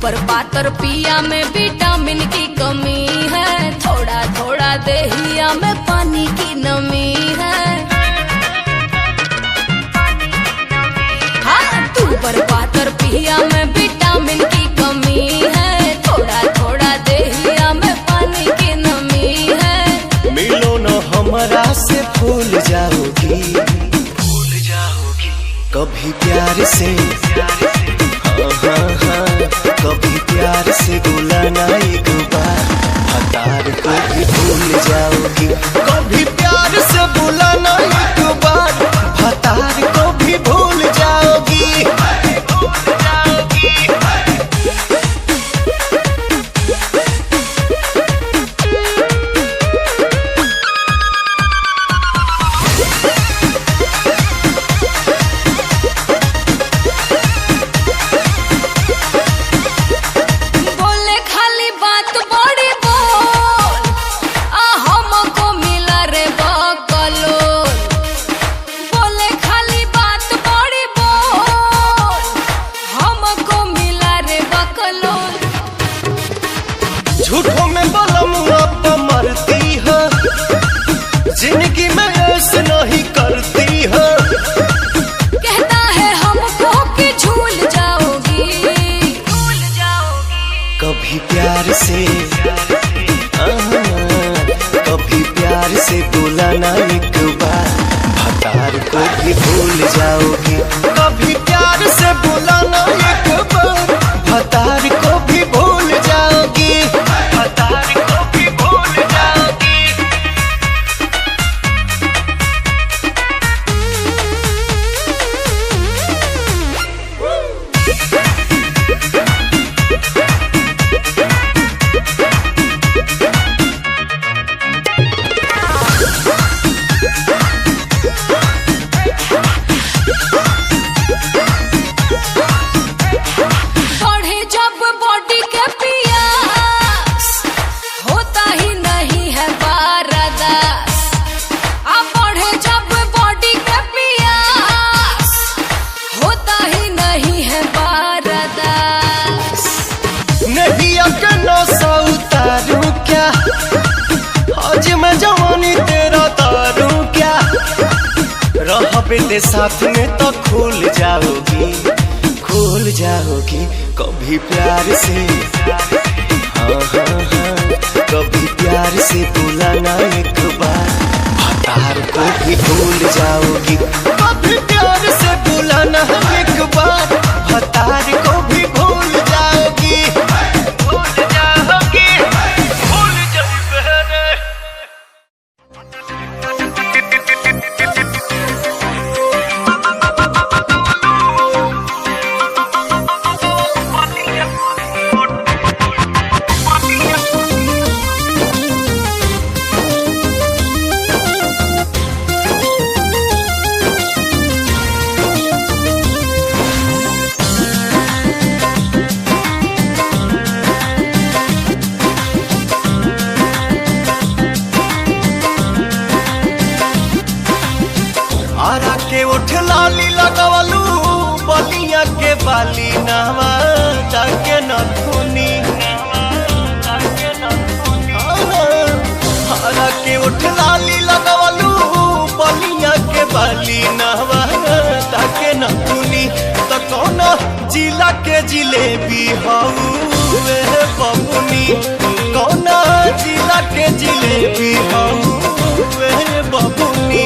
ऊपर पातर पिया में विटामिन की कमी है, थोड़ा थोड़ा देहिया में पानी की नमी है। हाँ, ऊपर पातर पिया में विटामिन की कमी है, थोड़ा थोड़ा देहिया में पानी की नमी है। मिलो न हमरा से भूल जाओगी, कभी प्यार से कभी प्यार से बुलाना एक बार, हतार को भी भूल जाओगी। कभी प्यार से बुलाना एक बार, हतार को भी भूल जाओगी। झूठों में बलमुआ मरती है, जिंदगी में ऐसे नहीं करती है। कहता है हमको कि झूल जाओगी, भूल जाओगी। कभी प्यार से कभी प्यार से बुलाना एक बार, हतार को भी भूल जाओगी। कभी प्यार से बुलाना एक बार, हतार को भी भूल जाओगी। हतार को भी भूल जाओगी। बढ़े जब बॉडी के पियास, होता ही नहीं है बारदास। अब बढ़े जब बॉडी के पियास, होता ही नहीं है बारदास। नहीं अकनो सा उतारू क्या, आज मैं जवानी तेरा तारू क्या। रहबे ते साथ में तो खुल जाओगी, खुल जाओगी। कभी प्यार से कभी प्यार से बुलाना एक बार, हतार को भी भूल जाओगी। कभी प्यार से बुलाना एक बार, हतार को भी भूल जाओगी। भूल जाओगी, भूल जाओगी। आरा के उठ लाली लगवलू, बलिया के बाली नवा जाके न खूनी। आरा के उठ लाली लगवलू, बलिया के बाली नवा जाके न खूनी। तो कौन जिला के जिलेबी हऊ वे बबुनी, कौन जिला के जिलेबी हऊ वे बबुनी।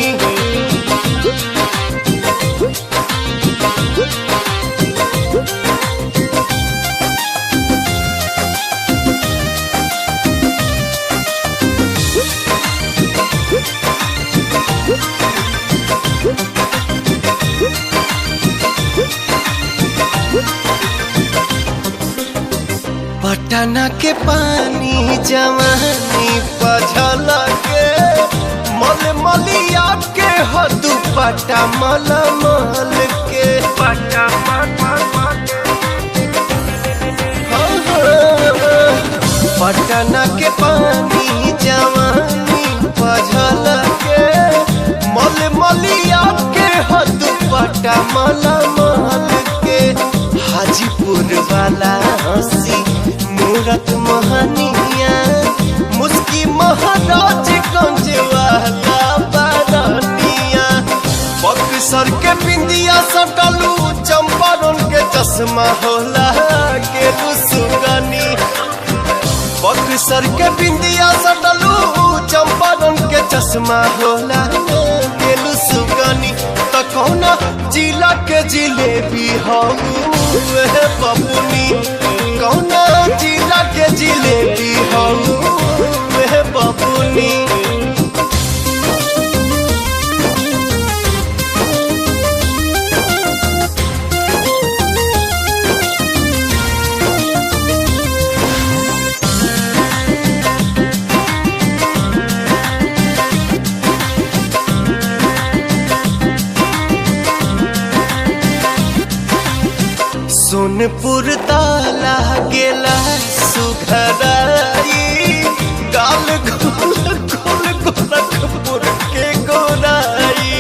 पटना के पानी जवानी पझल के, मल मलिया के हो दुपट्टा मल मल के। पट्टा पटना के पानी जवानी पझल के, मल मलिया के हो दुपट्टा मल मल के। हाजीपुर वाला हंसी खूबसूरत मोहनिया मुस्की महाराज गंज वाला बारानिया बक्सर के बिंदिया सटलू चंपारण के चश्मा होला के सुगनी बक्सर के बिंदिया सटलू चंपारण के चश्मा होला के सुगनी त कौना जिला के जिलेबी हम बबुनी कौना जिला के जिलेबी हम बबुनी सोनपुर ताला गेला सुघराई गाल गोल गोल गोरखपुर के गोराई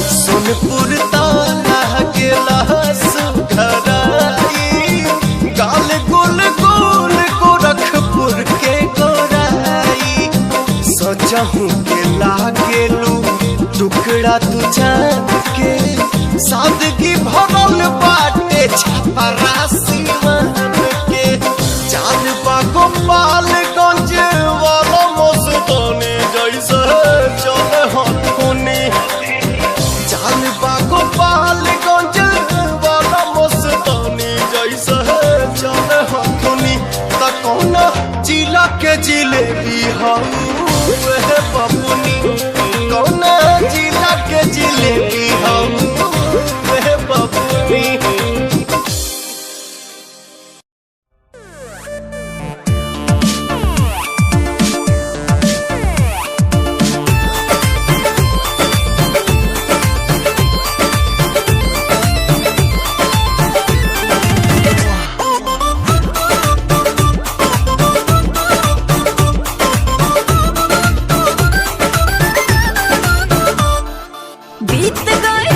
सोनपुर ताला गेला सुघराई गाल गोल गोल गोरखपुर के गोराई सजहू के लागेलू टुकड़ा तू जान के सादगी भरल बाटे छपरासी मान के चार बागो पालगंज वाला मस्तानी जैसे चले हथुनी चार बागो पालगंज वाला मस्तानी जैसे चले हथुनी त कौना जिला के जिलेबी हम बबुनी कौना जिला के जिलेबी हम बबुनी बीत गए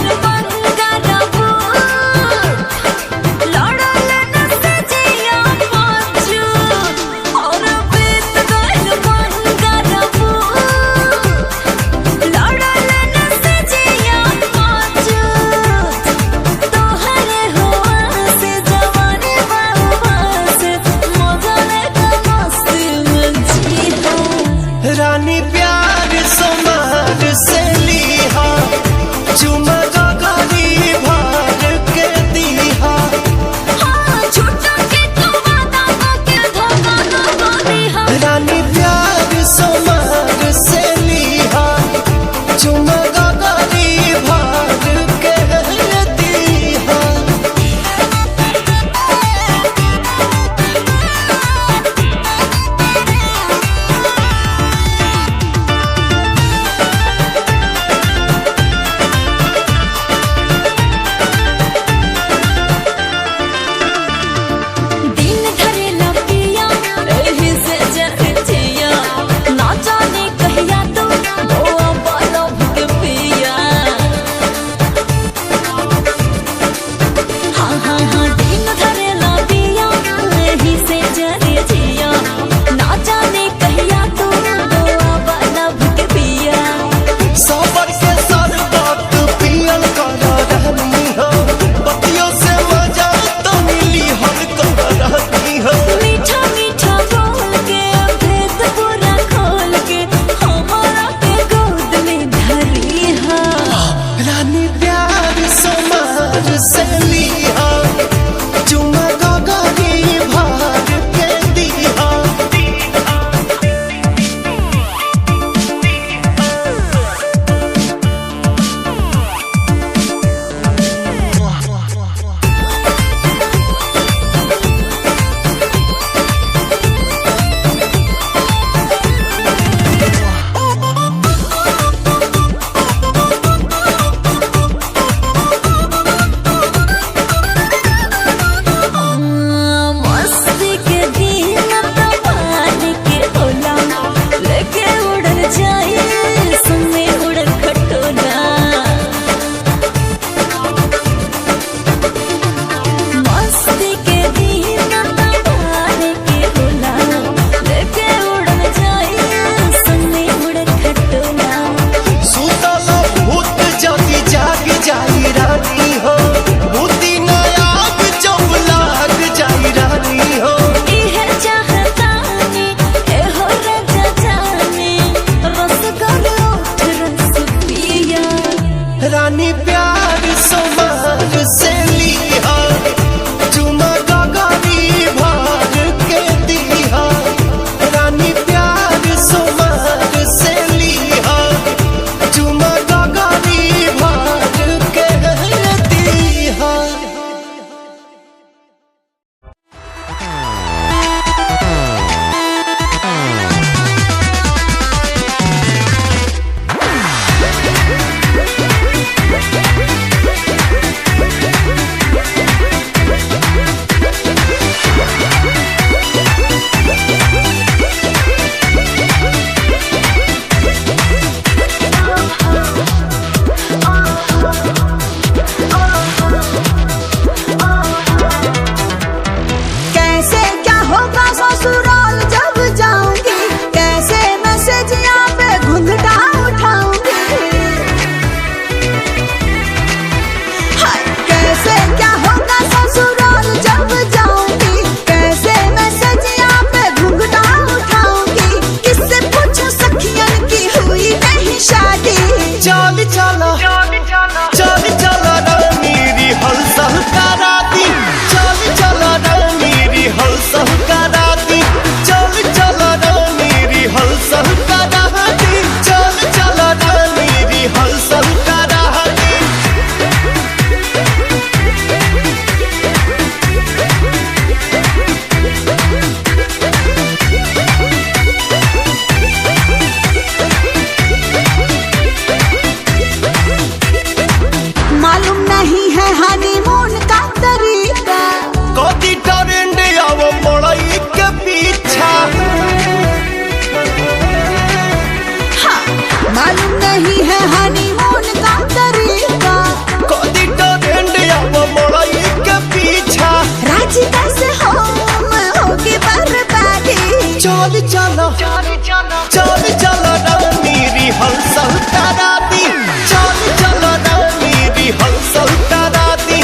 चल चल रानी रिहर्सल करा दी चल चल रानी रिहर्सल करा दी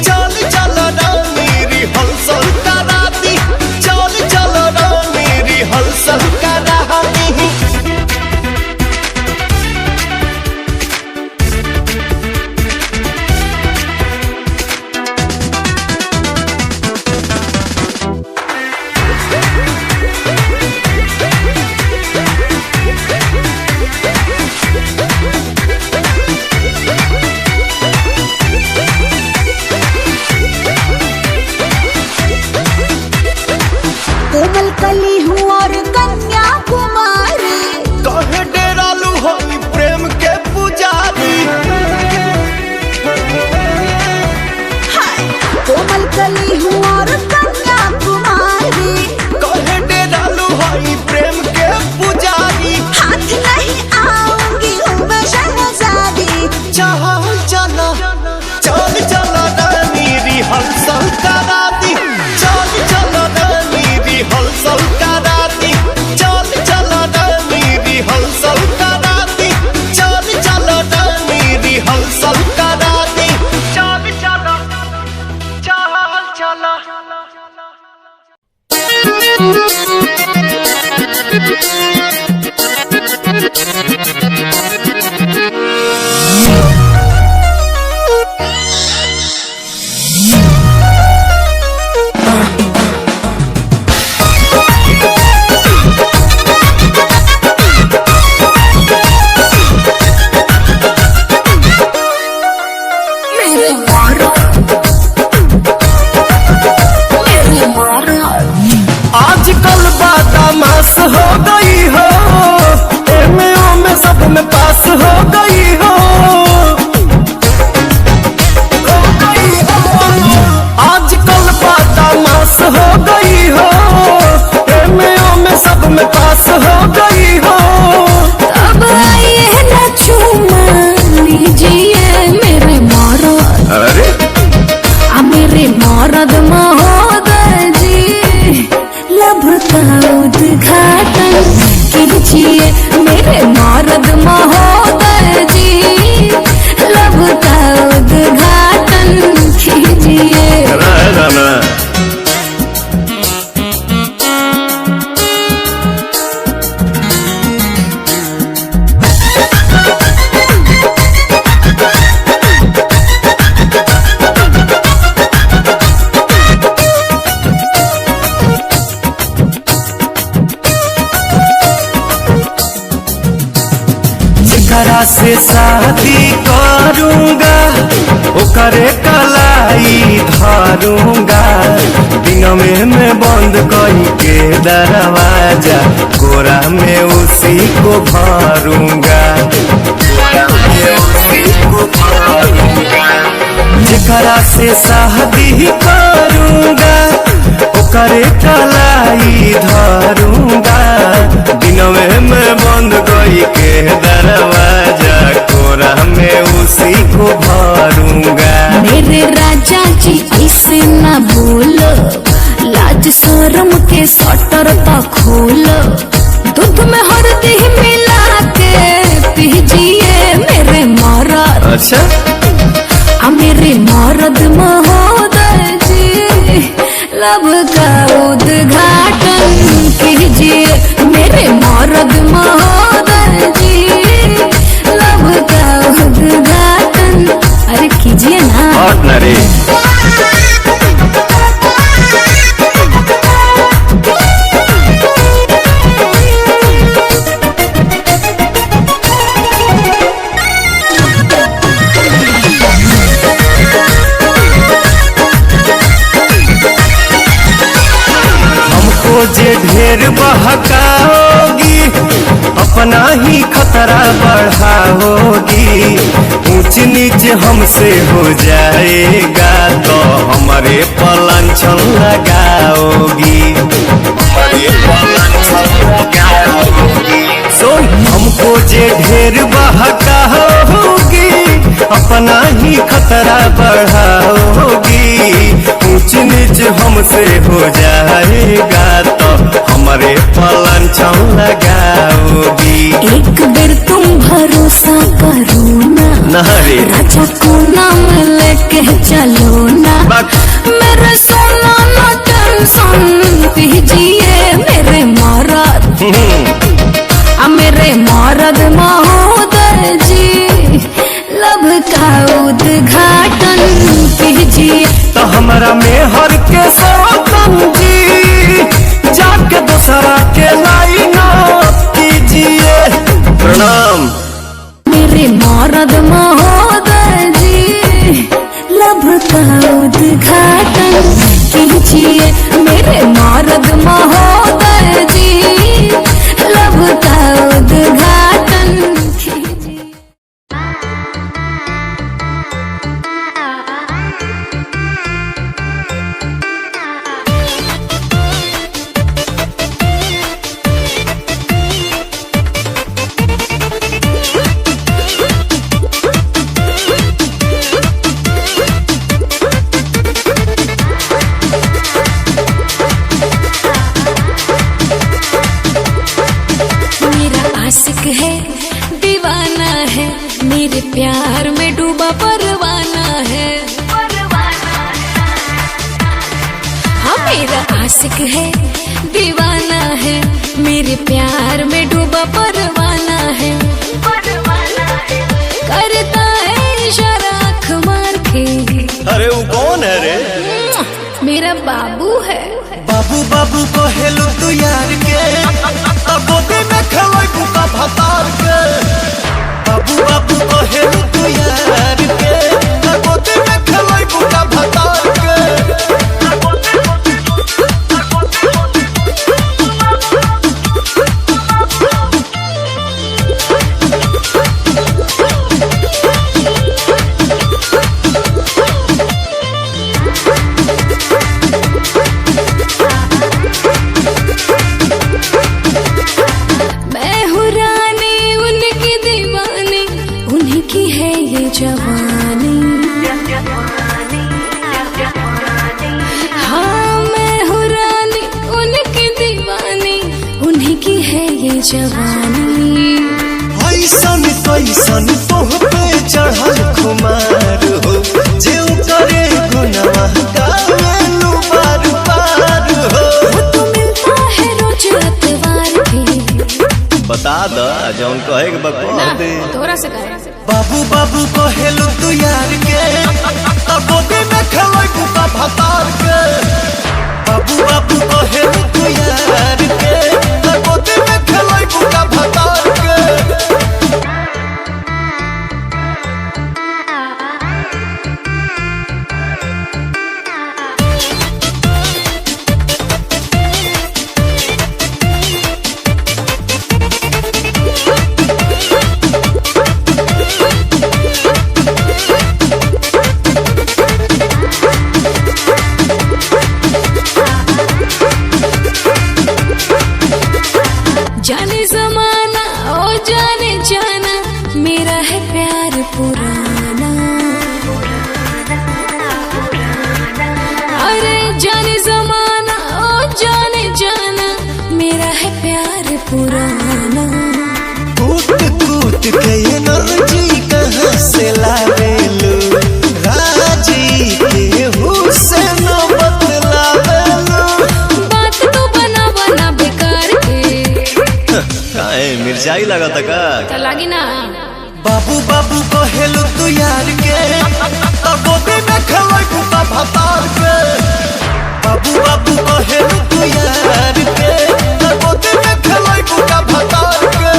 चल चल रानी रिहर्सल करा दी चल चल रानी रिहर्सल करा दी कोमल कली हूँ और कन्याकुमारी कहे डेरालू होई प्रेम के पुजारी कोमल कली हूँ और कन्याकुमारी कहे डेरालू होई प्रेम के पुजारी हाथ नहीं आऊंगी हूँ मैं शहजादी चल चल चल चल रानी रिहर्सल करा दी चल चल रानी रिहर्सल करा दी चल चल रानी रिहर्सल करा दी चल चल रानी रिहर्सल करा दी चल चल आजकल बदमाश हो गई हो एमओ में सब में पास हो गई हो आजकल बदमाश हो गई हो एमओ में सब में पास हो गई हो अब आइए ना चूमा लीजिए मेरे मरद अरे मेरे मरद महोदय जी लब का उद्घाटन कीजिए मेरे मरद महोदय जी लब का उद्घाटन कीजिए जेकरा से शादी करूंगा ओकरे कलाई धरूंगा दिन में बंद करी के दरवाजा कोरा में उसी को भरूंगा जेकरा से शादी करूंगा ओकरे कलाई धरूंगा दिन में बंद करी के दरवाजा कोरा में उसी को भरूंगा मेरे राजा जी ऐसे न बोलो लाज शर्म के सटर तो खोलो दूध में हल्दी मिला के पीजिए मेरे मरद अच्छा मेरे मरद महोदय जी लब का उद्घाटन कीजिए मेरे मरद महोदय जी लब का उद्घाटन अरे कीजिए ना हट ना रे जे ढेर बहकाओगी अपना ही खतरा बढ़ाओगी ऊंच नीच हमसे हो जाएगा तो हमारे पलांछन लगाओगी सुन हमको जे ढेर बहकाओगी अपना ही खतरा बढ़ाओगी ऊंच नीच हमसे हो जाएगा तो हमारे पलांछन के चलो ना, मेरे सोना ना टेंशन कीजिए मेरे मरद, मेरे मरद महोदय जी, लब का उद्घाटन कीजिए। तो हमारा मेहर के सौतन जी, जाके दूसरा के लाइन कीजिए। प्रणाम। मेरे मरद महोदय जी, लब का उद्घाटन कीजिए। मेरे मरद महोदय जी, लब का उद्घाटन कीजिए। आशिक है दीवाना है, मेरे प्यार में डूबा परवाना है। हाँ मेरा आशिक है दीवाना है, मेरे प्यार में डूबा परवाना है। करता है इशारा आँख मार के। अरे वो कौन है रे? मेरा बाबू है। बाबू बाबू को हेलू तू यार के, अब में खवाई बुका भतार के। बाबू बाबू को हेलू तू यार के, अब में खवाई बुका भतार के। जवानी हाँ मैं हूँ रानी उनकी दीवानी, उन्हीं की है ये जवानी। ऐसन कैसन तोह पे चढ़ल खुमार हो, जो करे गुनाह गावेलू बार बार हो। वो तो मिलता है रोज अतवार के। बता द जौन कहे के बकवा दे, थोड़ा सा कहे। बाबू बाबू को हेलू तू यार के, अब में खवाई बुका भतार के। बाबू बाबू को हेलू तू यार के, अब में खवाई बुका भतार के। जाने जमाना ओ जाने जाना, मेरा है प्यार पुराना। अरे जाने जमाना ओ जाने जाना, मेरा है प्यार पुराना। कूट कूट के एनर्जी कहाँ से लावेलू, राजी के हुस्न बतलावेलू। बात तो बना बना बेकार के। काहे मिर्चाई लगा का लागी ना। बाबू बाबू को हेलू तू यार के, अब में खवाई बुका भतार के। बाबू बाबू को हेलू तू यार के, अब में खवाई बुका भतार के।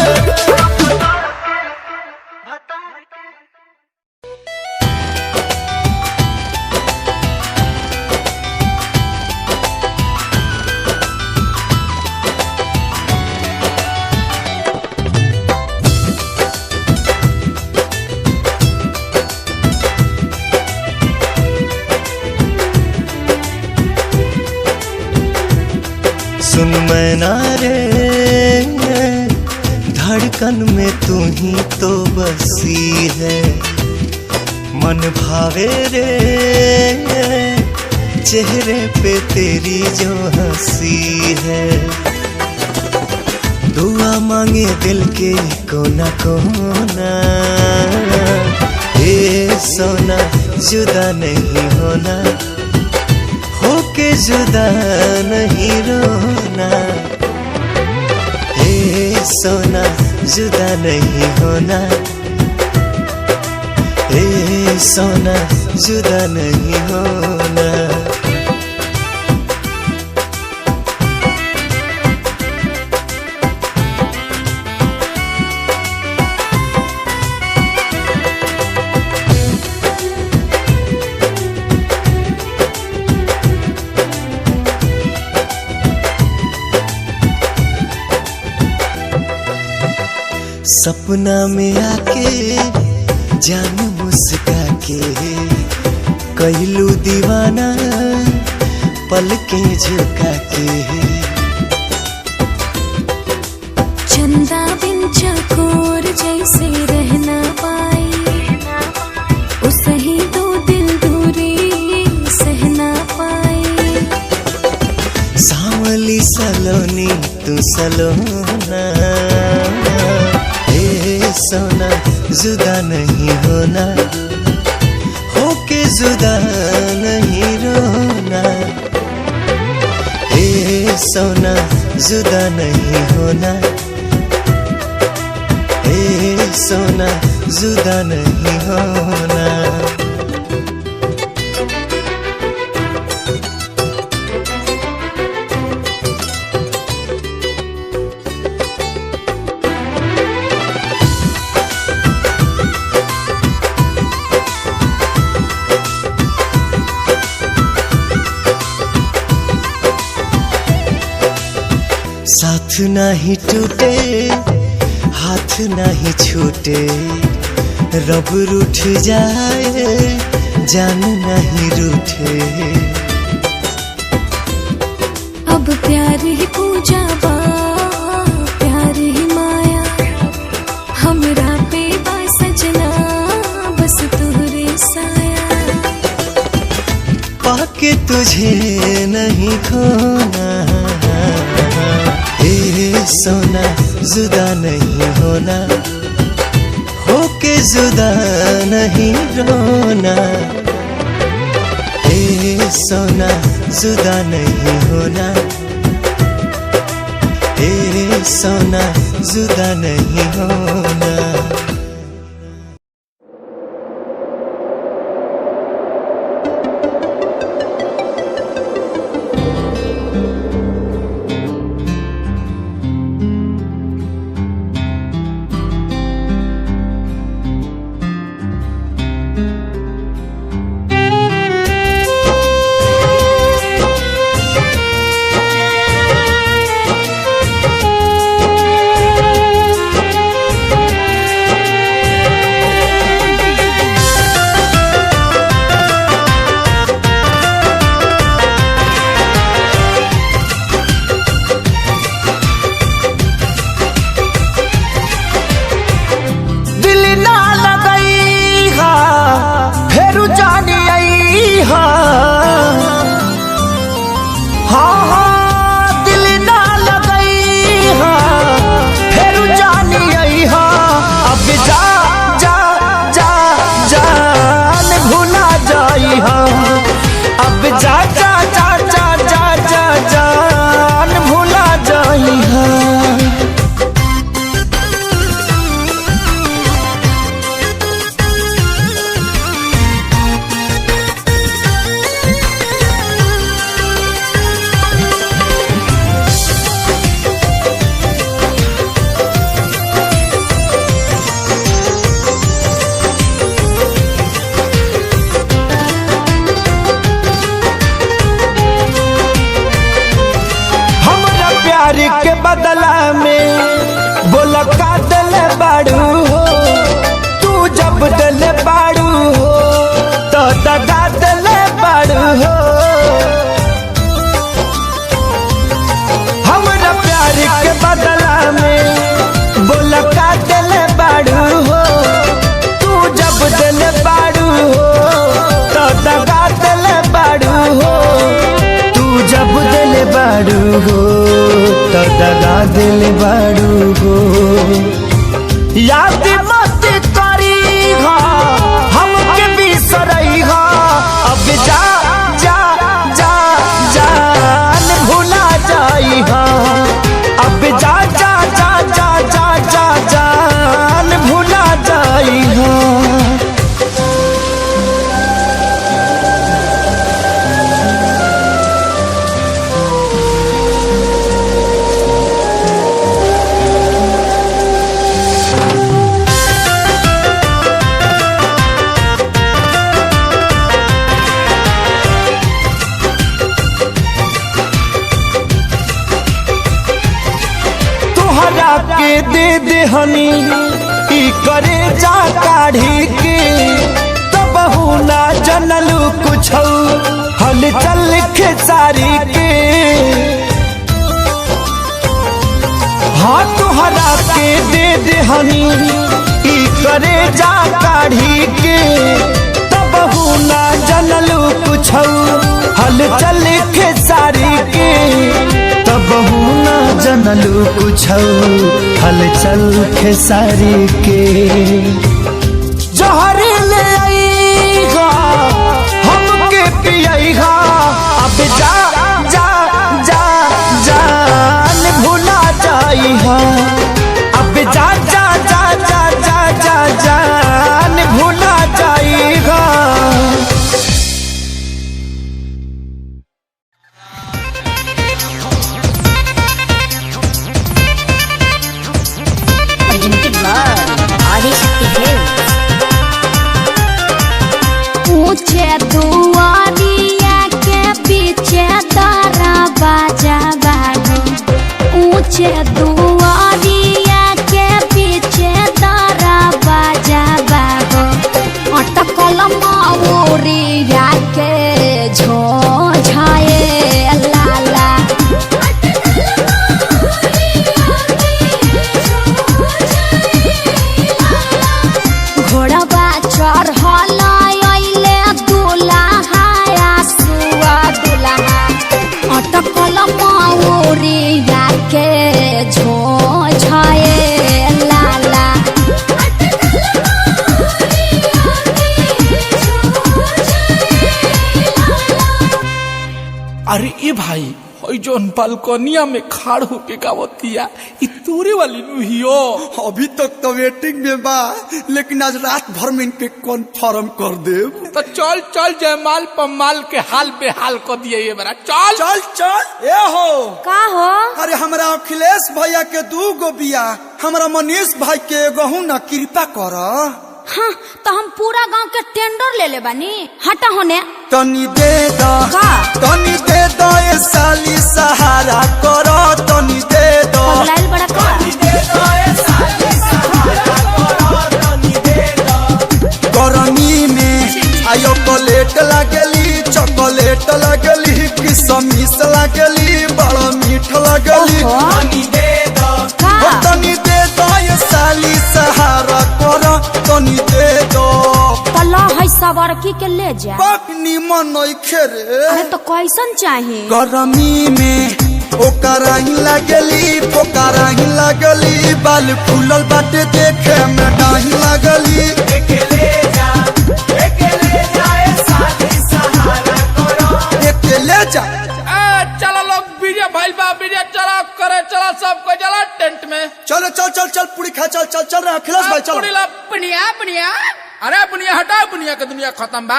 सुन मैना रे, धड़कन में तू ही तो बसी है। मन भावे रे, चेहरे पे तेरी जो हंसी है। दुआ मांगे दिल के कोना कोना, ए सोना जुदा नहीं होना, होके जुदा नहीं रोना। ए सोना जुदा नहीं होना, ए सोना जुदा नहीं होना। सपना में आके जान मुस्का के कहलू दीवाना पलके झुका के। चंदा बिन चकोर जैसे रहना पाई, उसे ही दो दिल दूरी सहना पाई। सांवली सलोनी तू सलोना, सोना जुदा नहीं होना, होके जुदा नहीं रोना। ए सोना जुदा नहीं होना, ए सोना जुदा नहीं होना। साथ नहीं टूटे हाथ नहीं छूटे, रब रूठ जाए जान नहीं रूठे। अब प्यार ही पूजा बा प्यार ही माया, हमरा पे बा सजना बस तुहरे साया। पाके तुझे नहीं खोना, ए सोना जुदा नहीं होना, होके जुदा नहीं रोना। ए सोना जुदा नहीं होना, ए सोना जुदा नहीं होना। के बदला में बोला का दिल बाड़ू हो, तू जब दिल बाड़ू हो तो दगा दिल बाड़ू हो। हमरा प्यार के बदला में बोला का दिल बाड़ू हो, तू जब दिल बाड़ू हो तो दगा दिल बाड़ू हो। तू जब दिल बाड़ू हो तो दगा दिल बाड़ू हो। याद मत करी हमके बिसरई के दे देहनी ई करे जा काढ़ी के तब ना जनलू कुछ हल चल खेसारी के। हाँ तुहरा के दे देहनी ई करे जा काढ़ी के तब ना जनलू कुछ हल चल खेसारी के तब ना जनलू कुछ हल चल खेसारी के। जहर ले आईगा हमके पियाईगा अब जा जा जा जान भुला जाईहा अब जा जा जा जा जा जा जान भुला जाईगा। ऊंचे दुआरिया के पीछे तारा बाजा बागो ऊंचे दुआरिया के पीछे तारा बाजा बागो अटकल माऊरिया के झोझाए लाला घोड़वा चढ़ल अटकल माऊरिया के झोझाए लाला। अरे ए भाई जोन बालकोनिया में खाड़ होके गावतिया इ तोरे वाली नुहियो। अभी तक तो वेटिंग में बा लेकिन आज रात भर में इनके कन्फर्म कर दे। तो चल चल जयमाल पमाल के हाल बेहाल कर दिए ये बरा चल चल चल ए हो का हो? अरे हमरा अखिलेश भैया के 2 गो बिया हमरा मनीष भाई के एगो ना कृपा कर। हाँ तो हम पूरा गांव के टेंडर ले ले बानी हटा होने तनी दे दो का? तनी दे दो ये साली सहारा करो तनी दे दो लाइल बड़ा का गरमी में आयो चॉकलेट लागली चॉकलेट लागली किसमिस लागली बड़ा मीठ लागली तनी दे दो तनी दे दो ये साली सहारा करो तनी दे दो तला है सवारकी के ले जा पकनी मन खेरे। अरे तो कैसन चाहिए? गरमी में ओकराही लागली पोकराही लागली बाल फूलल बाटे देखे में डाही लागली अकेले जाए साथी सहारा करो अकेले जा। चलो लोग बीजे भाई बा बीजे चला करे चला सबको चला टेंट में चलो चल चल चल पूरी खा चल चल चल रहा अखिलेश भाई चलो बुनिया बुनिया अरे बुनिया हटाओ बुनिया के दुनिया खत्म बा।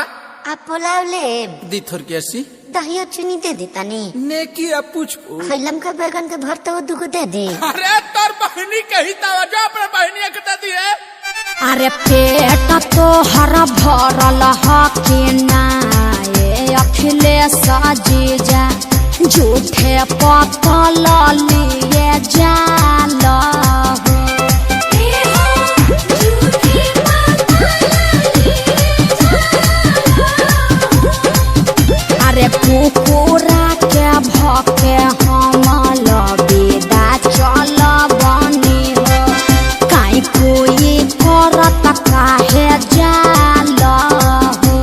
आप पुलाव ले दी थोर के ऐसी दही चुनी दे देता नी नेकी अब पूछ खैलम का बैगन के भरता वो दुगो दे दे। अरे तोर बहनी कही तावा जो अपने बहनी के दी है। अरे पेट तो हरा भरल हके ना ये अखिलेश जीजा झूठे पतल लिए जाल अरे कुकुरा के भके हम लबेदा चल बनी हो काई कोई करत काहे जाल हो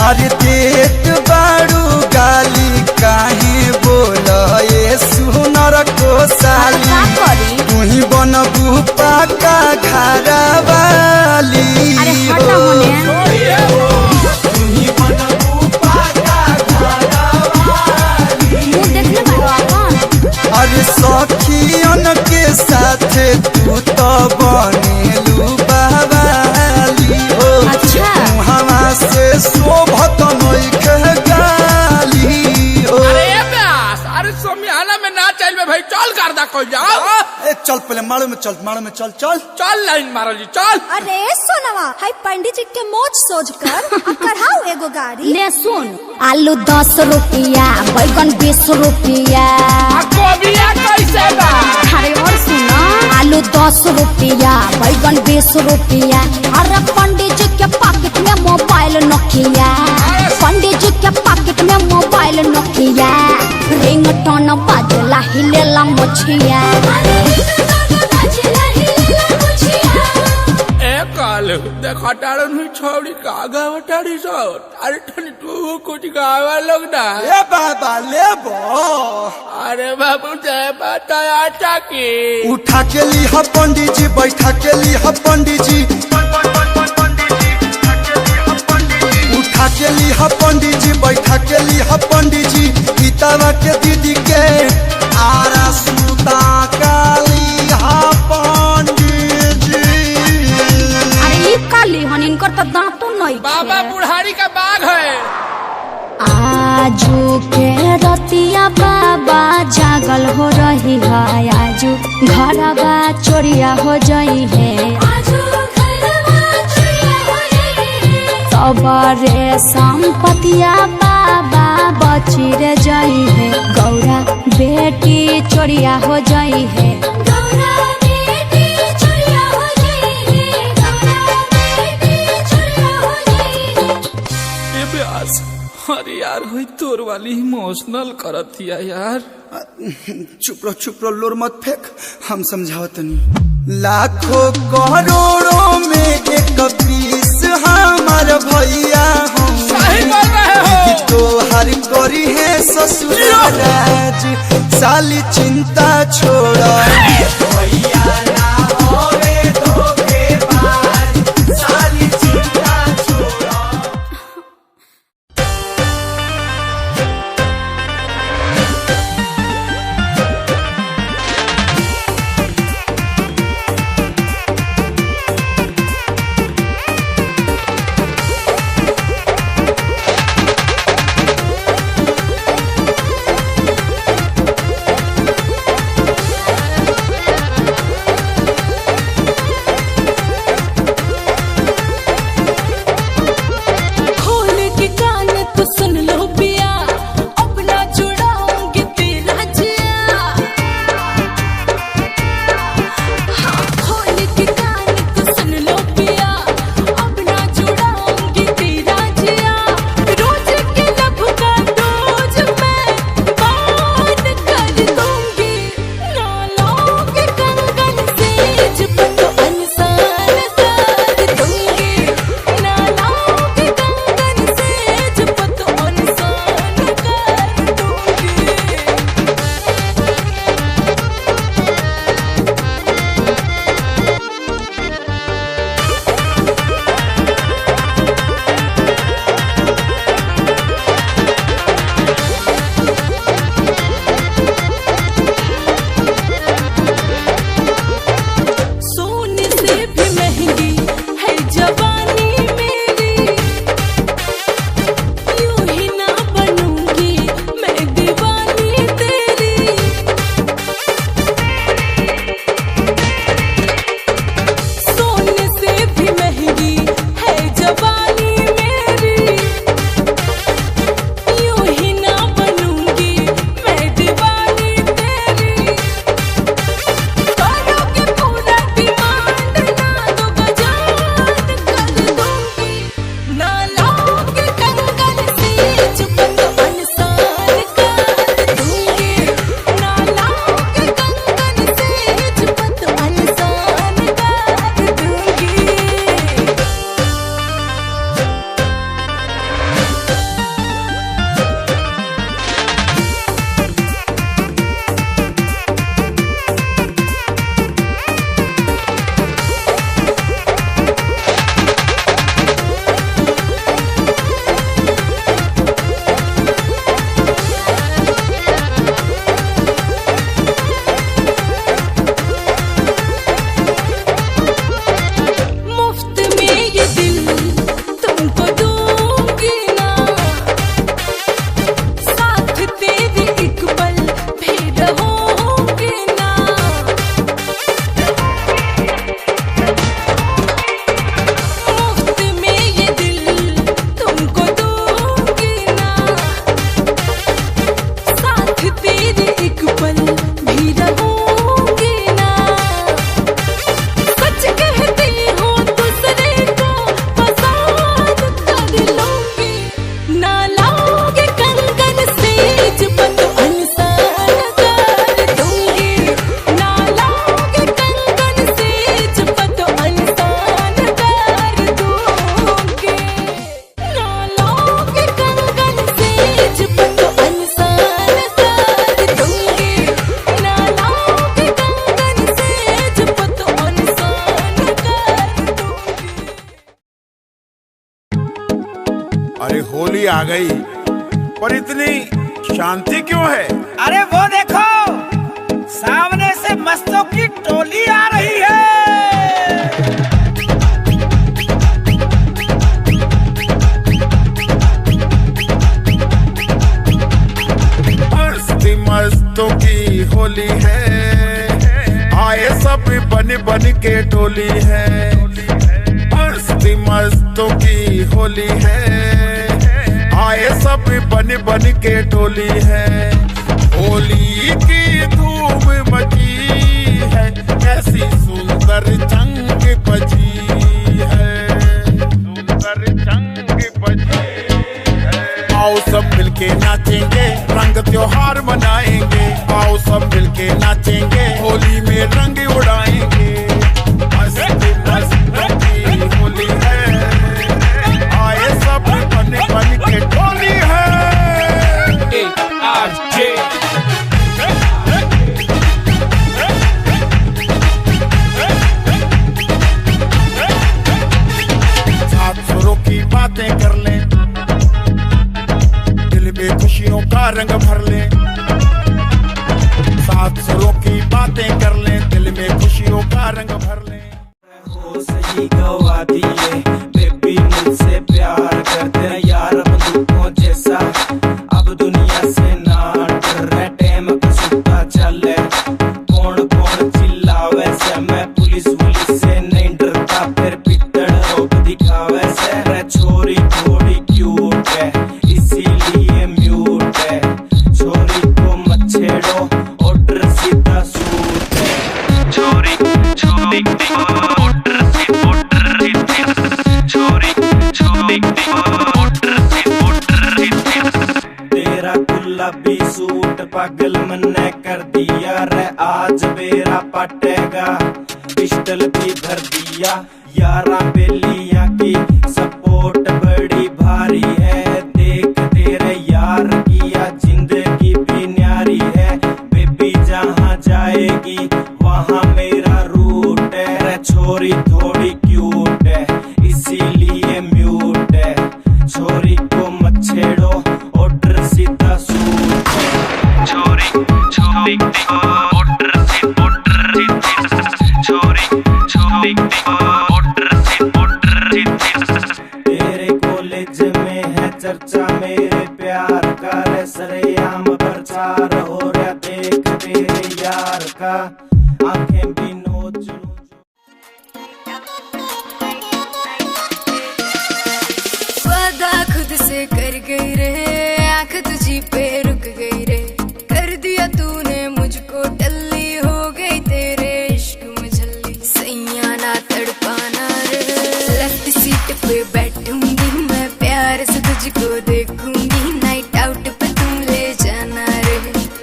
अरे देत बाड़ू गाली काहे बोल ये सुनर को साली तुही बनबू पाका घरा वाली अरे हटा होने तुही बनबू पाका घरा वाली मुंह देखने बारो अपन अरे सखियन के साथ तू तो बनेलू बवाली हो अच्छा हवा से शोभत नइखे गाली हो। अरे प्यास अरे सोमियाना में ना चल में भाई चल कर दा कोई जाओ चल पहले मारो में चल चल लाइन मारो जी चल। अरे सोनवा हाय पंडित जी के मोच सोच कर कराओ एगो गाड़ी। ले सुन, आलू 10 रुपया, बैगन 20 रुपया। गोबिया कैसे बा? अरे और सुनो, आलू 10 रुपया, बैगन 20 रुपया। अरे पंडित जी के पॉकेट में मोबाइल नोकिया, पंडित जी के पॉकेट में मोबाइल नोकिया। रिंगटोन बाजला हिलेला मोछिया। देखा टारन हुई छोड़ी का गावटाड़ी सो। अरे ठनी तू कुछ गावा लोग ना। ए बाबा ले बो। अरे बाबू जय माता आटा की। उठा के ली ह पंडित जी, बैठा के ली ह पंडित जी, उठा के ली ह पंडित जी, बैठा के ली ह पंडित जी। गीतावा के दीदी के आरा सुता काली ह पंडित जी। अरे काली हन इनकर तो दांतों नहीं। बाबा बुढ़ारी का बाग है। आजू के रतिया बाबा जागल हो रही है, आजू घरवा चोरिया हो जाई है। सबरे संपतिया बाबा बची रे जाई है, गौरा बेटी चोरिया हो जाई है। अरे यार हुई तोर वाली इमोशनल करतिया यार। चुप रहो लोर मत फेंक, हम समझावत नहीं। लाखों करोड़ों में एक पीस हमार भैया हम। सही बोल रहे हो। तो हर कोरी है ससुराराज, साली चिंता छोड़ा। भैया ना होवे धोखेबाज, साली चिंता छोड़ा। अरे होली आ गई, पर इतनी शांति क्यों है? अरे वो देखो, सामने से मस्तों की टोली आ रही है। मस्तों की होली है, आए सब बन बन के टोली है। मस्तों की होली है, आए सब बन बन के टोली है। होली की धूम मची है, ऐसी सुंदर जंग बजी है, सुंदर जंग बजी है। आओ सब मिलके नाचेंगे, रंग त्योहार मनाएंगे। आओ सब मिलके नाचेंगे, होली में रंग उड़ाएंगे। मस्ती मस्ती होली है, आए सब बन बन के टोली है। सात सुरों की बातें कर लें, दिल में खुशियों का रंग भर लें। सात सुरों की बातें कर लें, दिल में खुशियों का रंग भर लें। हो सही गवा दिए बेबी, मुझसे प्यार करते हैं यार बंदूकों जैसा। अब दुनिया से ना डर रहे, टाइम का सुट्टा चले। कौन कौन चिल्लावे से, मैं पुलिस वुलिस से नहीं डरता। फिर पित्तड़ रोक दिखावे से, रे छोरी थोड़ी क्यूट है इसीलिए म्यूट है। छोरी को मत छेड़ो, ऑर्डर सीधा सूट है। छोरी छोरी तेरा गुलाबी सूट पागल मन्ने कर दिया रे। आज बेरा पटेगा, पिस्टल भी भर दिया। यारा बेलिया की सपोर्ट बड़ी भारी है। देख तेरे यार किया जिंदगी भी न्यारी है। बेबी जहाँ जाएगी वहाँ मेरा रूट है। रे छोरी थोड़ी क्यूट है इसीलिए म्यूट है। छोरी को मत छेड़ो, ऑर्डर सीधा सूट है। छोरी छोरी ऑर्डर से ऑर्डर छोरी छोरी ऑर्डर से ऑर्डर। तेरे कॉलेज में है चर्चा मेरे प्यार का, रे सरेआम प्रचार हो रहा देख तेरे यार का। आंखें भी नोच लूं। वादा खुद से कर गई रे, आंख तुझी पे रुक गई रे। कर दिया तूने मुझको टल्ली, हो गई तेरे इश्क में झल्ली। सैया ना तड़पाना रे, लेफ्ट सीट पे बैठूंगी मैं, प्यार से तुझको देखूंगी। नाइट आउट पे तुम ले जाना रे,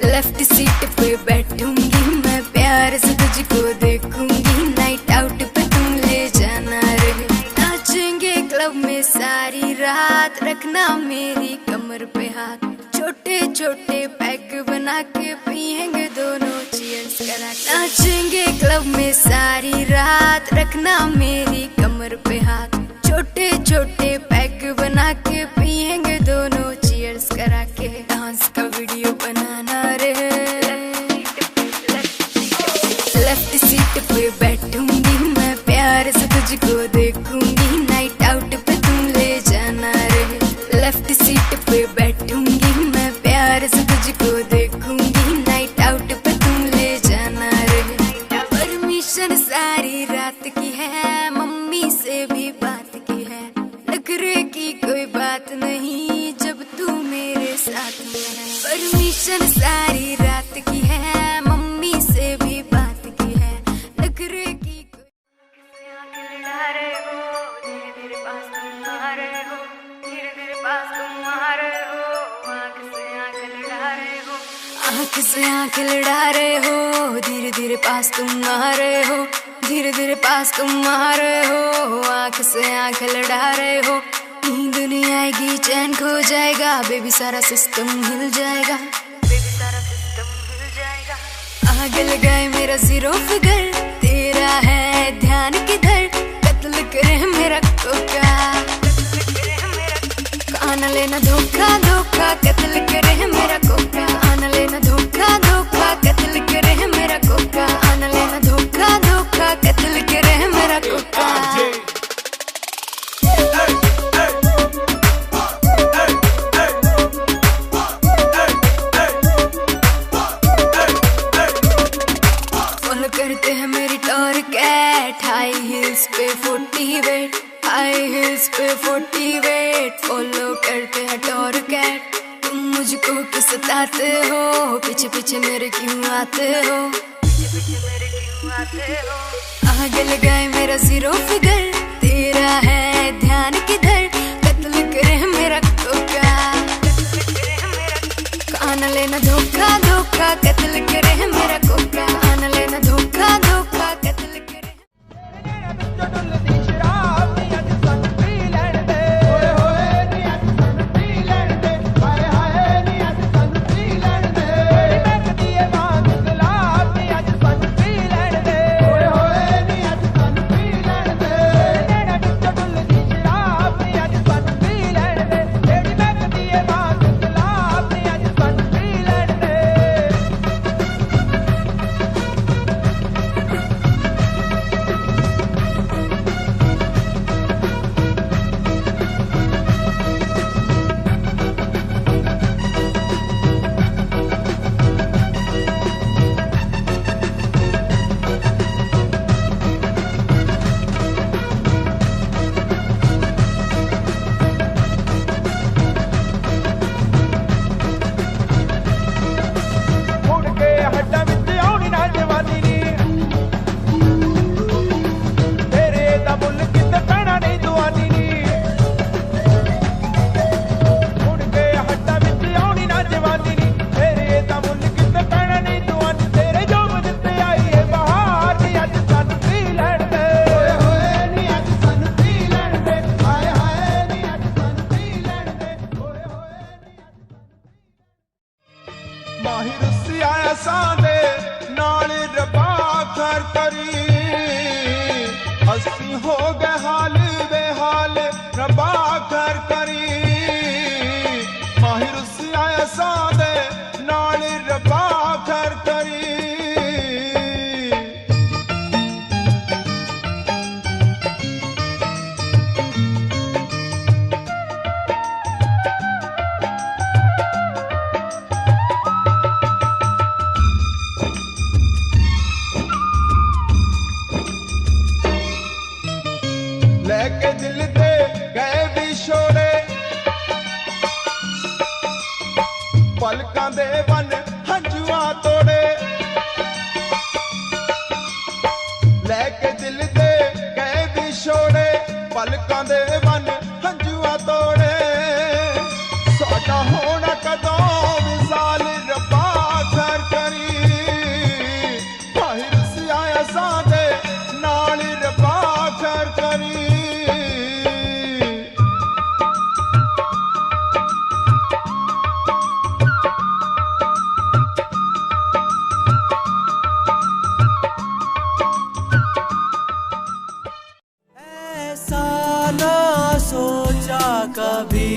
लेफ्ट सीट पे बैठूंगी मैं, प्यार से तुझको देखूंगी। नाइट आउट पे तुम ले जाना रे। नाचेंगे क्लब में सारी रात, रखना मेरी कमर पे हाथ। छोटे छोटे पैक बना के पियेंगे दोनों चीयर्स करा। नाचेंगे क्लब में सारी रात, रखना मेरी कमर पे हाथ। छोटे छोटे पैक बना के पियेंगे दोनों चीयर्स करा के। डांस का वीडियो बनाना रे, लेफ्ट सीट पे बैठूंगी मैं, प्यार से तुझको देखूंगी। नाइट आउट पे तुम ले जाना रे, लेफ्ट सीट पे बैठूंगी मैं, प्यार से तुझको देखूंगी। नाइट आउट पे तुम ले जाना रे। परमिशन सारी रात की है, मम्मी से भी बात की है। नखरे की कोई बात नहीं जब तू मेरे साथ में है। परमिशन सारी रात की है, मम्मी से भी बात की है। नखरे की आँख से आँख लड़ा रहे हो, धीरे धीरे पास तुम आ रहे हो। धीरे धीरे पास तुम आ रहे हो, आँख से आँख लड़ा रहे हो। नींद नहीं आएगी, चैन खो जाएगा, बेबी सारा सिस्टम हिल जाएगा। बेबी सारा सिस्टम हिल जाएगा। आग लगाए मेरा जीरो फिगर, तेरा है ध्यान किधर। कत्ल करे मेरा कोका, आना लेना धोखा धोखा कत्ल करे है मेरा कोका, आना लेना धोखा धोखा कत्ल करे है मेरा कोका, आना लेना धोखा धोखा कत्ल करे है मेरा कोका। फॉलो करते हैं मेरी टॉरकेट, हाई हिल्स पे 40 वेट, हाई हिल्स पे 40 वेट, फॉलो करते हैं टॉरकेट। तुम मुझको क्यों सताते हो, पीछे पीछे मेरे क्यों आते हो, पीछे पीछे मेरे क्यों आते हो। आगे लगाए मेरा जीरो फिगर, तेरा है ध्यान किधर, कत्ल करे मेरा कोका, आना लेना धोखा धोखा कत्ल करे है मेरा कोका, आना लेना धोखा धोखा कत्ल करे। हो गए हाल बेहाल रबा कर करी, माहिर से आया सादे नाल रबा कर करी। लेके दिल दे गए विछोड़े, पलकां दे वन हंजुआ तोड़े, लेके दिल दे गए विछोड़े, पलकां दे वन हंजुआ तोड़े। साडा होना कदों विसाल रब्बा खैर करी, माहिर से आया सादे नाल रब्बा खैर करी। सोचा कभी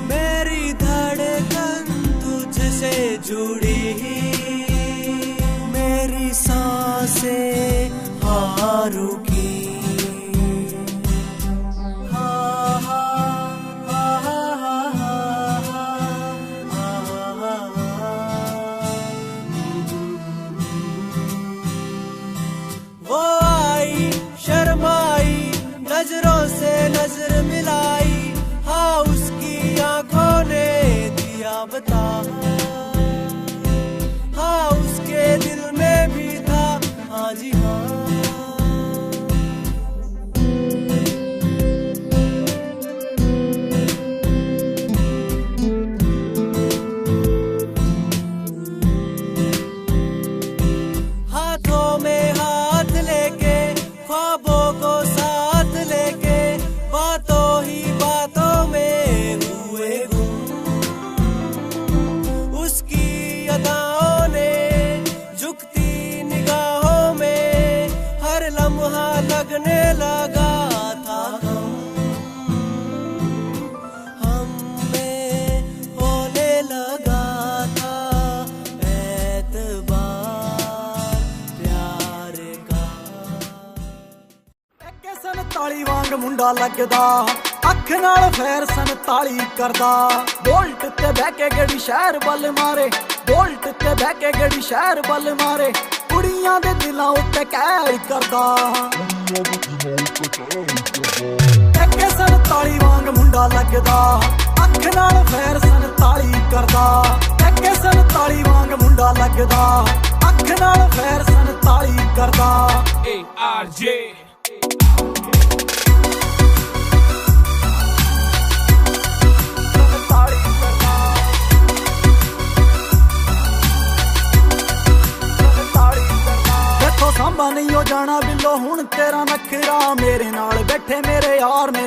मेरी धड़कन तुझसे जुड़ी, मेरी सांसें हाँ रुकी। हाँ हाँ हाँ हाँ हाँ हाँ वो आई शर्माई, नजरों से नजर मिलाई, हाँ उसकी आंखों ने दिया बता, हाँ उसके दिल में भी था हाँ जी हाँ। मुंडा लगदा अख नाल फैर 47 करदा बोल्ट ते बह के गड़ी शहर बल मारे बोल्ट ते बह के गड़ी शहर बल मारे कुड़ियां दे दिलां उत्ते कहर करदा एके 47 वांग मुंडा लगदा अख नाल फैर 47 करदा एके 47 वांग मुंडा लगदा अख नाल फैर 47 करदा ARJ सांबा नहीं हो जाना बिलो हुण तेरा नखरा मेरे नाल बैठे मेरे यार ने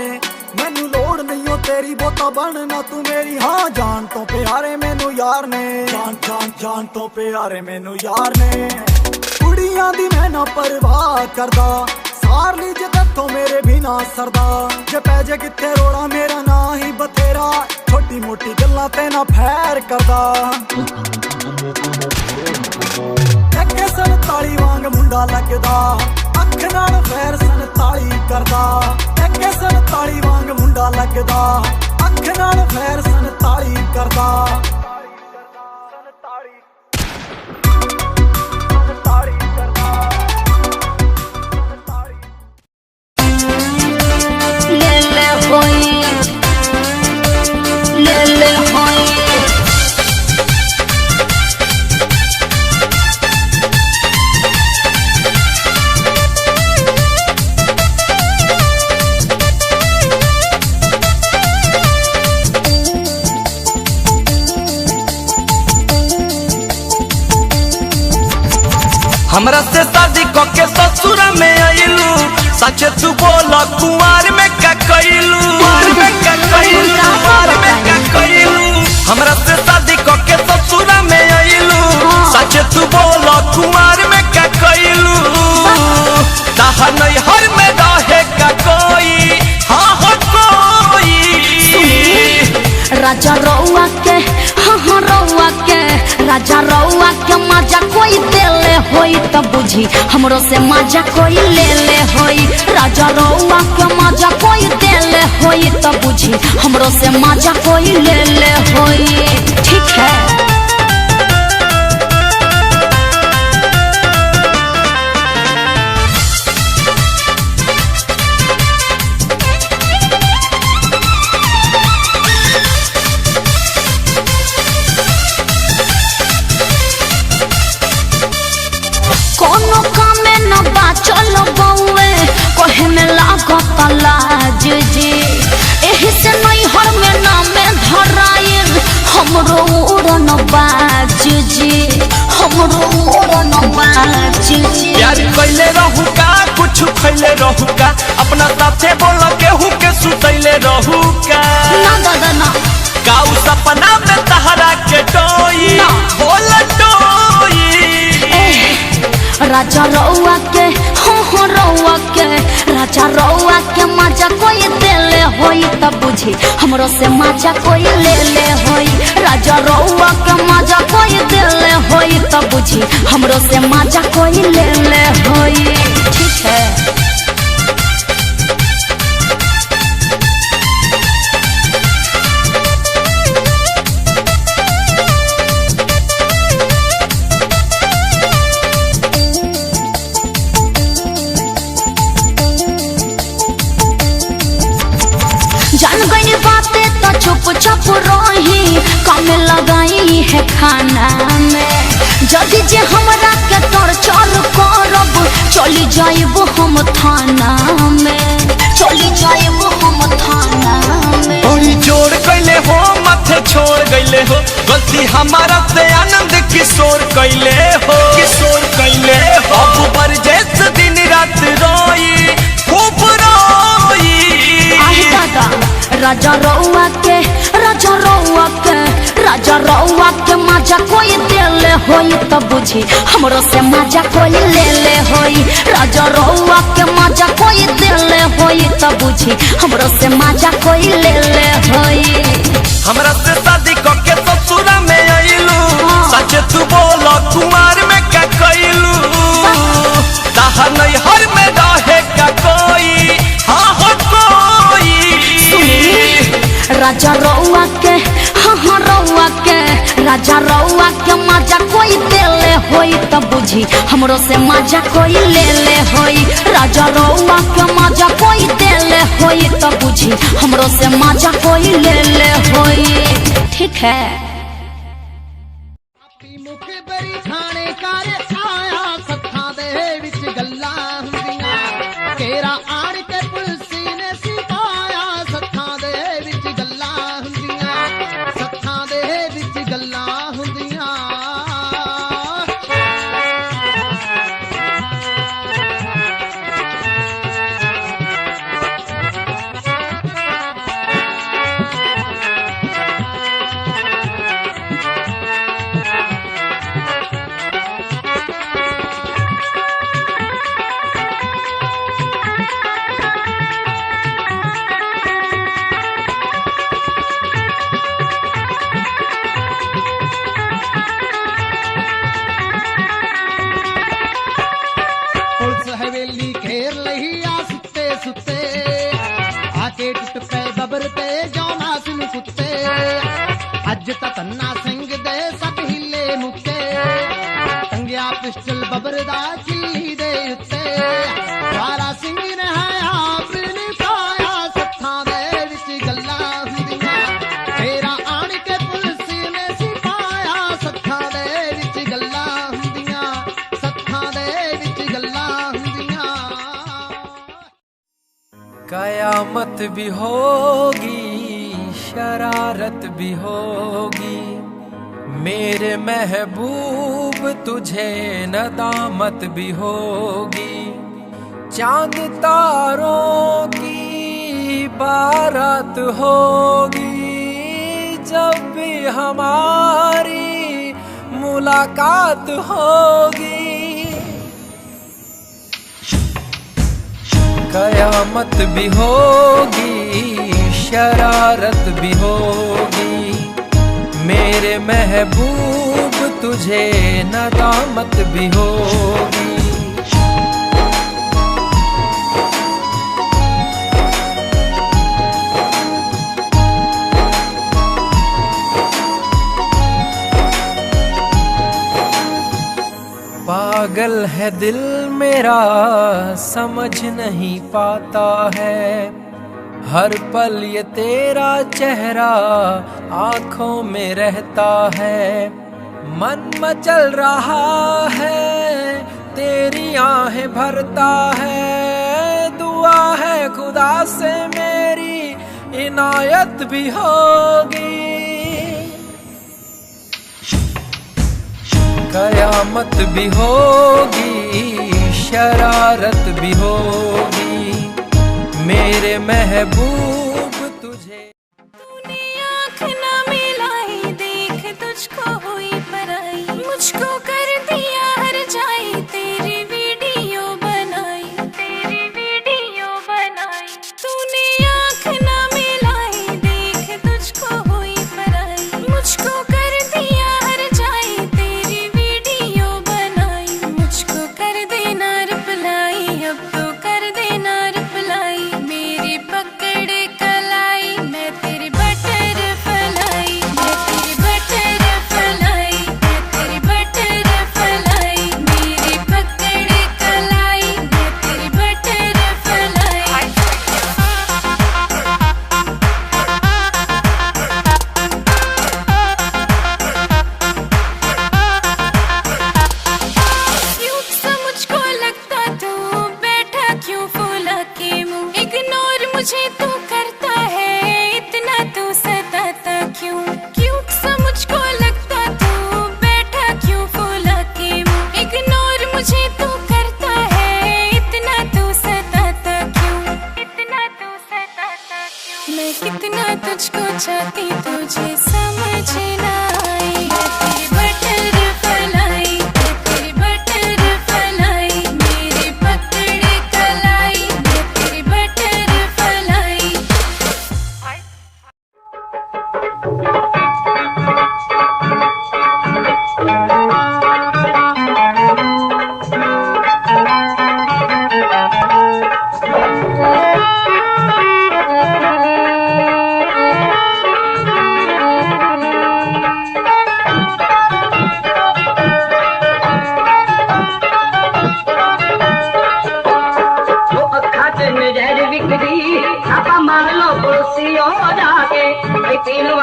मैनू लोड़ नहीं हो तेरी बोता बनना तू मेरी हाँ जान तो प्यारे मैनू यार ने जान जान जान तो प्यारे मैनू यार ने कुड़ियां दी मैं ना परवाह करदा सार ली जे तत्थों मेरे भी ना सरदा जे पै जे किथे रोड़ा मेरा ना ही बथेरा छोटी मोटी गल्लां ते ना फैर करदा एके 47 वांग मुंडा लगदा अख नाल फैर 47 करदा एके 47 वांग मुंडा लगदा अख नाल फैर 47 करदा ले होई ले होई हमरा से शादी के ससुर में आइलू सच तू बोला कुमार में का कइलू हमरा से शादी के ससुर में आइलू सच तू बोला कुमार में का कइलू ताहा नहीं हर में रहे का कोई हाँ हो कोई राजा रउआ के हाँ रउआ के राजा रउआ के मजा कोई देले होई तब बुझी हमरो से मजा कोई ले ले होई राजा रउआ के मजा कोई देले होई तब बुझी हमरो से मजा कोई ले ले होई ठीक है कोनो कामे न बाचल बउए कहे में लागत लाज जी एही से नहीं हर में नामे धराइल हमरो उड़न बाज जी हमरो उड़न बाज जी प्यार कैले रहू का कुछ खैले रहू का अपना साथे बोल केहू के सुतैले रहू का ना दादा ना काऊ सपना में तहरा के टोई ना। बोल टोई राजा रउआ के हो रउआ के राजा रउआ के मजा कोई देले होई तब बुझी हमरो से मजा कोई ले ले होई राजा रउआ के मजा कोई देले होई तब बुझी हमरो से मजा कोई ले ले होई ठीक है जान गई बातें तो चुप चुप रही कम लगाई है खाना में जदि जे हमरा के टॉर्चर करब चली जाइब हम थाना में चली जाइब हम थाना में बड़ी जोर कैले हो माथे छोड़ गईले हो गलती हमारा से आनंद किशोर कैले हो अब बरजेस दिन रात रोई खूब रोई राजा रउआ के मजा कोई देले होई तब बुझी हमरो से मजा कोई ले ले होई राजा रउआ के मजा कोई देले होई तब बुझी हमरो से मजा कोई ले ले होई हमरा से शादी के ससुर में आइलू सच तू बोला कुमार में का कइलू ताहा नहीं हर में रहे का कोई हाँ हो कोई राजा रउआ के हाँ रउआ के राजा रउआ के मजा कोई देले होई तब बुझी हमरो से मजा कोई ले ले होई राजा रउआ के मजा कोई देले होई तब बुझी हमरो से मजा कोई ले ले होई ठीक है। मुख बरी खाने कार आया सत्था दे विच गल्लां हुंदियां केरा आड़ के पुलसी ने सिपाया सत्था दे विच गल्लां हुंदियां सत्था दे विच गल्लां हुंदियां हवेली घेर लही आ सुते सुते आके टुट पे बबर ते जौना सुन कुत्ते अज तक ना सिंह दे सब हिले मुक्के टंगिया पिस्टल बबर दा किल्ली दे उत्ते सारा सिंह ने हाया बिन पाया सत्था दे विच गल्लां हुंदियां तेरा आण के पुलिस ने सिपाया सत्था दे विच गल्लां हुंदियां सत्था दे विच गल्लां कयामत भी होगी शरारत भी होगी मेरे महबूब तुझे नदामत भी होगी चांद तारों की बारात होगी जब भी हमारी मुलाकात होगी कयामत भी होगी शरारत भी होगी मेरे महबूब तुझे नदामत भी होगी पागल है दिल मेरा समझ नहीं पाता है हर पल ये तेरा चेहरा आँखों में रहता है मन मचल रहा है तेरी आहें भरता है दुआ है खुदा से मेरी इनायत भी होगी कयामत भी होगी शरारत भी होगी मेरे महबूब तुझे तूने आँख ना मिलाई देख तुझको हुई पराई मुझको कर दिया हर जाए तेरी वीडियो बनाई तूने आँख ना मिलाई देख तुझको हुई पराई मुझको कर दिया हर जाए तेरी वीडियो बनाई मुझको कर देना रिप्लाई अब तो कर देना रिप्लाई मेरी पकड़ कलाई मैं तेरी बटर फलाई मैं तेरी बटर फलाई मैं तेरी बटर फलाई मेरी पकड़ कलाई मैं तेरी बटर फलाई क्यों सा मुझको लगता तू बैठा क्यों फूला के मुंह इग्नोर मुझे तू करता है इतना तू सताता क्यों सा मुझको लगता तू बैठा क्यों फूला के मुंह इग्नोर मुझे तू करता है इतना तू सताता क्यों मैं कितना तुझको चाहती तुझे समझ ना आई मैं तेरी बटर फलाई मैं तेरी बटर फलाई मेरी पकड़ कलाई मैं तेरी बटर फलाई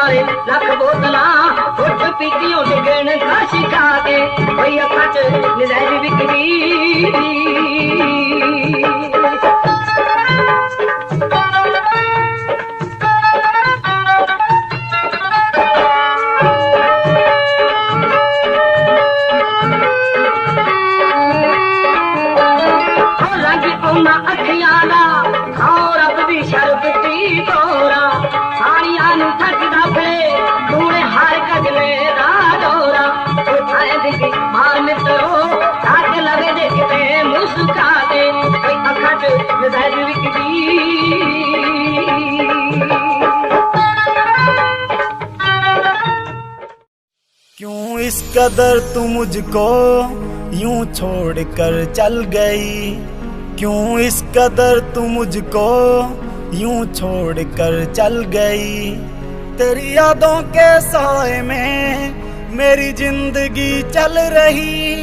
मारे लख बोतला उठ पीतियों के गिण का सिखा के कोई अखा च नजर बिकदी अखियाला और अब भी शरबती तोरा साड़ियां नु थकदा पे तूने हर गजले दा डोरा उठाए दिखी मार मित्रो ताक लगे देखते मुस्का दे कोई अखा च नजर विकदी क्यों इस कदर तू मुझको यूं छोड़ कर चल गई, क्यों इस कदर तू मुझको यूं छोड़ कर चल गई। तेरी यादों के साए में मेरी जिंदगी चल रही,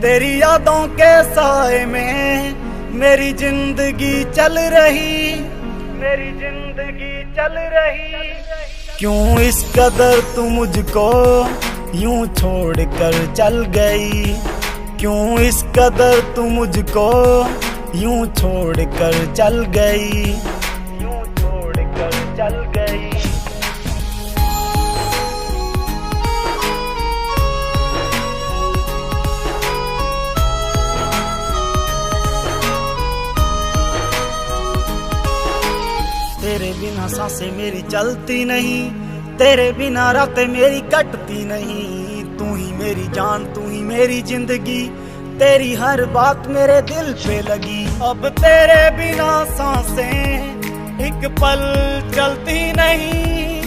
तेरी यादों के साए में मेरी जिंदगी चल रही, मेरी जिंदगी चल रही। क्यों इस कदर तू मुझको यूं छोड़ कर चल गई, क्यों इस कदर तू मुझको यूं छोड़ कर चल गई, यूं छोड़ कर चल गई। तेरे बिना सांसें मेरी चलती नहीं, तेरे बिना रातें मेरी कटती नहीं। तू ही मेरी जान, तू ही मेरी जिंदगी, तेरी हर बात मेरे दिल पे लगी। अब तेरे बिना सांसें एक पल चलती नहीं,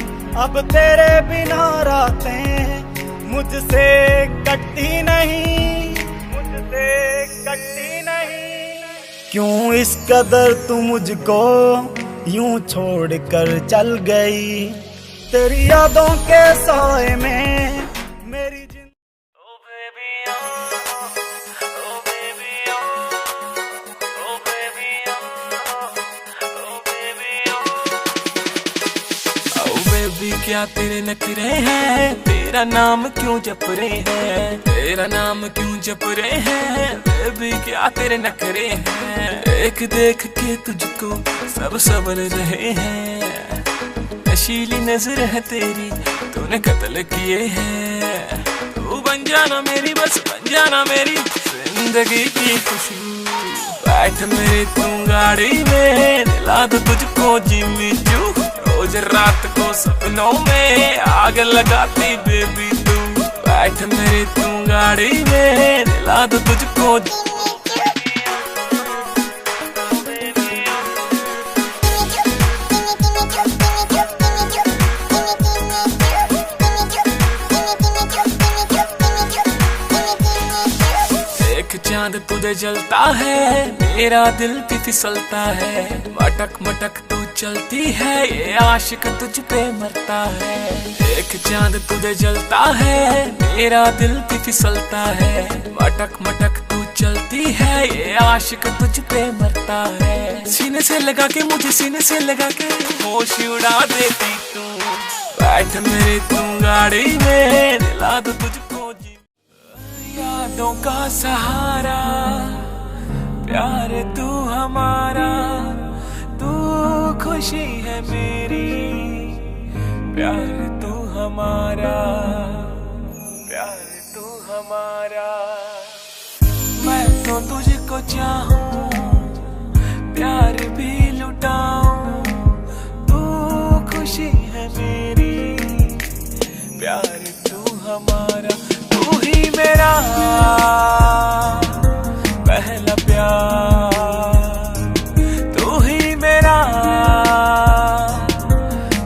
अब तेरे बिना रातें मुझसे कटती नहीं, मुझसे कटती नहीं। क्यों इस कदर तू मुझको यूं छोड़ कर चल गई, तेरी यादों के साए में मेरी क्या तेरे नखरे हैं, तेरा नाम क्यों जप रहे हैं, तेरा नाम क्यों जप रहे हैं। बेबी क्या तेरे नखरे हैं, देख देख के तुझको सब सबर रहे हैं। नशीली नजर है तेरी, तूने कत्ल किए हैं। तू बन जाना मेरी, बस बन जाना मेरी जिंदगी की खुशबू। बैठ मेरी तू गाड़ी में, दिला दो तुझको जिम्मी चू। रोज रात को सपनों में आग लगाती बेबी तू। बैठ मेरी तू गाड़ी में, दिला दो तुझको। चांद तुझे जलता है, मेरा दिल भी फिसलता है। मटक मटक तू चलती है, ये आशिक तुझ पे मरता है। एक चांद तुझे जलता है, मेरा दिल भी फिसलता है। मटक मटक तू चलती है, ये आशिक तुझ पे मरता है। सीने से लगा के मुझे, सीने से लगा के होश उड़ा देती तू। बैठ मेरी तू गाड़ी में, दिला दो तुझको यादों का सहारा। प्यार तू हमारा, तू खुशी है मेरी। प्यार तू हमारा, प्यार तू हमारा। मैं तो तुझको चाहूं, प्यार भी लुटाऊं। तू खुशी है मेरी, प्यार तू हमारा। तू ही मेरा पहला प्यार, तू ही मेरा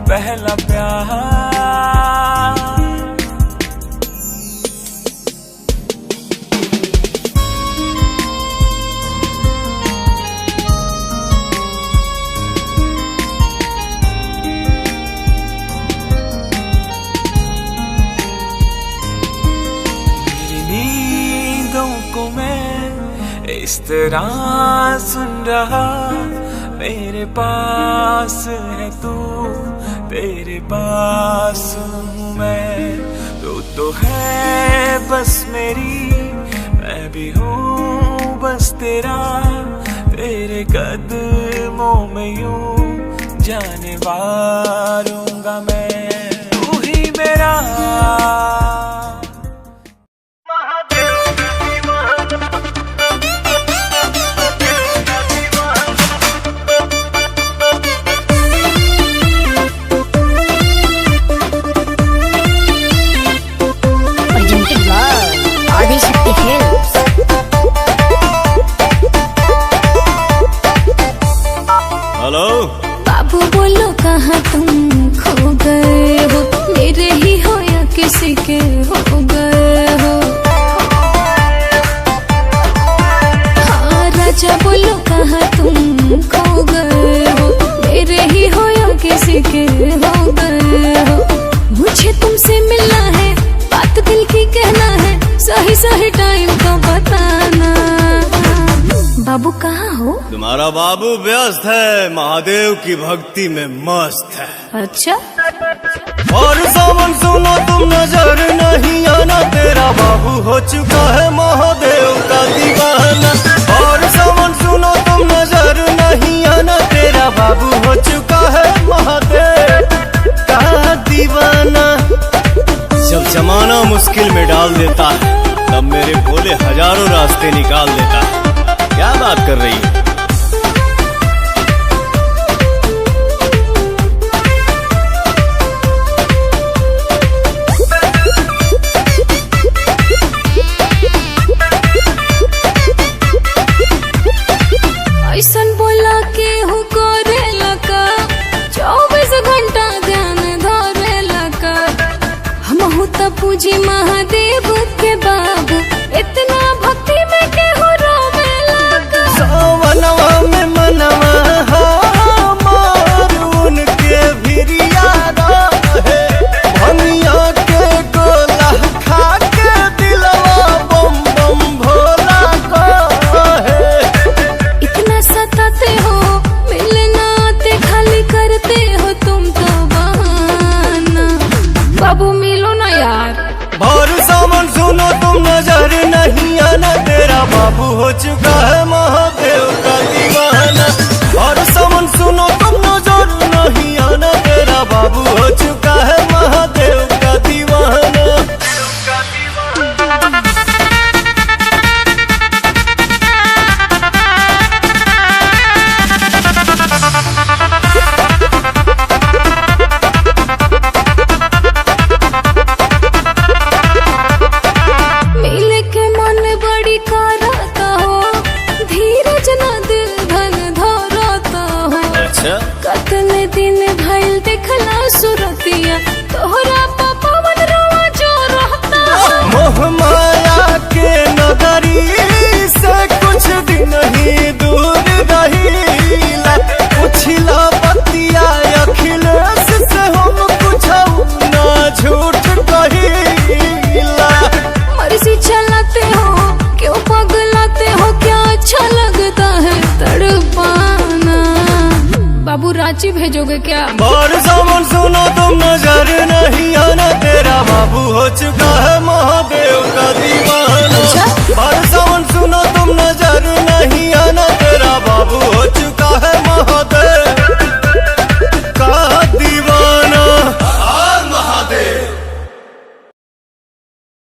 पहला प्यार। इस तरह सुन रहा, मेरे पास है तू, तेरे पास हूँ मैं, तो है बस मेरी, मैं भी हूँ बस तेरा, तेरे कदमों में यूं जाने वारूंगा मैं, तू ही मेरा हेलो बाबू बोलो कहाँ तुम खो गए हो, मेरे ही हो या किसी के हो गए हो। हाँ राजा बोलो कहाँ तुम खो गए हो, मेरे ही हो या किसी के हो गए हो। मुझे तुमसे मिलना है, बात दिल की कहना है, सही सही टाइम को बताना। बाबू कहाँ हो? तुम्हारा बाबू व्यस्त है, महादेव की भक्ति में मस्त है। अच्छा और सावन सुनो तुम नजर नहीं आना, तेरा बाबू हो चुका है महादेव का दीवाना। और सावन सुनो तुम नजर नहीं आना, तेरा बाबू हो चुका है महादेव का दीवाना। जब जमाना मुश्किल में डाल देता है, तब मेरे भोले हजारों रास्ते निकाल देता है। क्या बात कर रही है? ऐसन बोला के हूँ करे लका, 24 घंटा ध्यान धरे लका। हम हूँ तो पूजी महादेव के बाबू, इतना भक्ति में के हो रोवे लका। सावनवा में मनवा हमार उनके भिरिया रहे, भनिया के गोला खा के दिलवा बम बम भोला कहे। इतना सताते हो, मिलना आते खाली करते हो तुम तो बहाना। बाबू मिलो ना यार। भर सावन सुनो तुम नजर नहीं आना, तेरा बाबू हो चुका है महादेव का दीवाना। और सावन सुनो तुम नजर नहीं आना, तेरा बाबू हो चुका है महादेव का दीवाना। मिले के मन बड़ी करता हो, धीरज ना दिल धन धरता हो। अच्छा कतने दिन भइल देखला सुरतिया, तोहरा पवन रोआ जो रहता हो। मोह माया के नगरी से कुछ दिन ही दूर रहीला, पुछला बतिया अखिलेश से हम कुछ ना झूठ कहीला। मर्जी चलाते हो, क्यों पगलाते हो, क्या अच्छा लगता है तड़पाना। बाबू रांची भेजोगे क्या? और सावन सुनो तुम नजर नहीं आना, तेरा बाबू हो चुका है